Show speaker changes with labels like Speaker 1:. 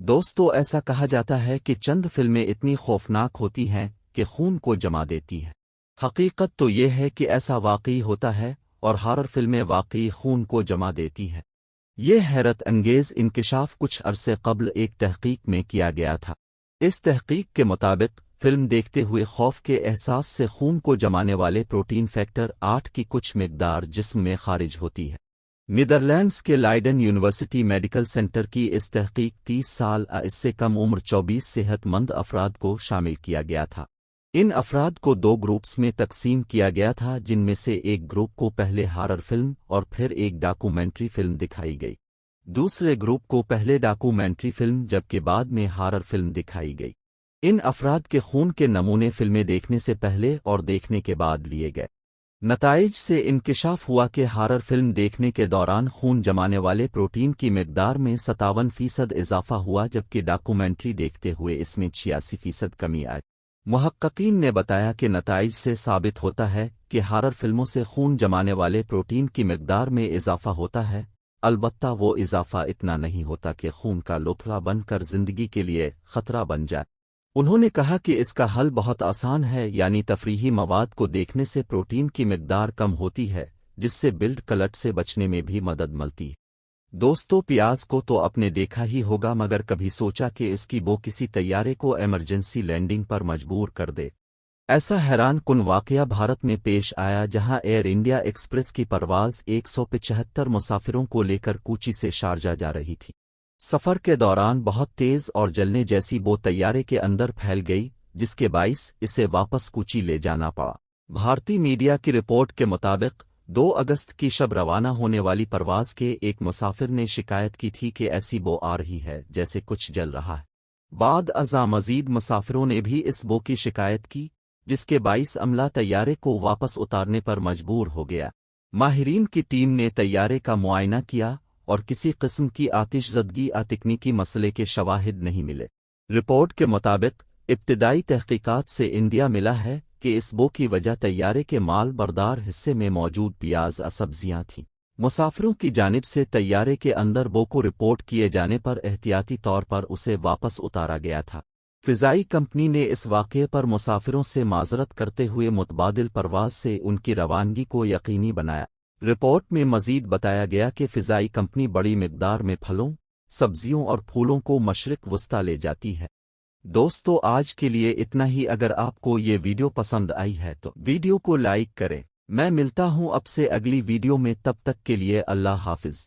Speaker 1: دوستو ایسا کہا جاتا ہے کہ چند فلمیں اتنی خوفناک ہوتی ہیں کہ خون کو جما دیتی ہیں۔ حقیقت تو یہ ہے کہ ایسا واقعی ہوتا ہے اور ہارر فلمیں واقعی خون کو جما دیتی ہیں۔ یہ حیرت انگیز انکشاف کچھ عرصے قبل ایک تحقیق میں کیا گیا تھا۔ اس تحقیق کے مطابق فلم دیکھتے ہوئے خوف کے احساس سے خون کو جمانے والے پروٹین فیکٹر 8 کی کچھ مقدار جسم میں خارج ہوتی ہے۔ نیدرلینڈز کے لائڈن یونیورسٹی میڈیکل سینٹر کی اس تحقیق 30 سال اس سے کم عمر 24 صحت مند افراد کو شامل کیا گیا تھا۔ ان افراد کو 2 گروپس میں تقسیم کیا گیا تھا، جن میں سے ایک گروپ کو پہلے ہارر فلم اور پھر ایک ڈاکومنٹری فلم دکھائی گئی۔ دوسرے گروپ کو پہلے ڈاکومنٹری فلم جبکہ بعد میں ہارر فلم دکھائی گئی۔ ان افراد کے خون کے نمونے فلمیں دیکھنے سے پہلے اور دیکھنے کے بعد لیے گئے۔ نتائج سے انکشاف ہوا کہ ہارر فلم دیکھنے کے دوران خون جمانے والے پروٹین کی مقدار میں 57% اضافہ ہوا، جبکہ ڈاکومنٹری دیکھتے ہوئے اس میں 86% کمی آئی۔ محققین نے بتایا کہ نتائج سے ثابت ہوتا ہے کہ ہارر فلموں سے خون جمانے والے پروٹین کی مقدار میں اضافہ ہوتا ہے، البتہ وہ اضافہ اتنا نہیں ہوتا کہ خون کا لوتھڑا بن کر زندگی کے لیے خطرہ بن جائے۔ انہوں نے کہا کہ اس کا حل بہت آسان ہے، یعنی تفریحی مواد کو دیکھنے سے پروٹین کی مقدار کم ہوتی ہے، جس سے بلڈ کلٹ سے بچنے میں بھی مدد ملتی ہے۔ دوستو پیاز کو تو آپ نے دیکھا ہی ہوگا، مگر کبھی سوچا کہ اس کی بو کسی طیارے کو ایمرجنسی لینڈنگ پر مجبور کر دے؟ ایسا حیران کن واقعہ بھارت میں پیش آیا، جہاں ایئر انڈیا ایکسپریس کی پرواز 175 مسافروں کو لے کر کوچی سے شارجہ جا رہی تھی۔ سفر کے دوران بہت تیز اور جلنے جیسی بو طیارے کے اندر پھیل گئی، جس کے باعث اسے واپس کوچی لے جانا پڑا۔ بھارتی میڈیا کی رپورٹ کے مطابق 2 اگست کی شب روانہ ہونے والی پرواز کے ایک مسافر نے شکایت کی تھی کہ ایسی بو آ رہی ہے جیسے کچھ جل رہا ہے۔ بعد ازاں مزید مسافروں نے بھی اس بو کی شکایت کی، جس کے باعث عملہ طیارے کو واپس اتارنے پر مجبور ہو گیا۔ ماہرین کی ٹیم نے طیارے کا معائنہ کیا اور کسی قسم کی آتش زدگی یا تکنیکی مسئلے کے شواہد نہیں ملے۔ رپورٹ کے مطابق ابتدائی تحقیقات سے انڈیا ملا ہے کہ اس بو کی وجہ طیارے کے مال بردار حصے میں موجود پیاز سبزیاں تھیں۔ مسافروں کی جانب سے طیارے کے اندر بو کو رپورٹ کیے جانے پر احتیاطی طور پر اسے واپس اتارا گیا تھا۔ فضائی کمپنی نے اس واقعے پر مسافروں سے معذرت کرتے ہوئے متبادل پرواز سے ان کی روانگی کو یقینی بنایا۔ رپورٹ میں مزید بتایا گیا کہ فضائی کمپنی بڑی مقدار میں پھلوں، سبزیوں اور پھولوں کو مشرق وسطی لے جاتی ہے۔ دوستو آج کے لیے اتنا ہی۔ اگر آپ کو یہ ویڈیو پسند آئی ہے تو ویڈیو کو لائک کریں۔ میں ملتا ہوں اب سے اگلی ویڈیو میں، تب تک کے لیے اللہ حافظ۔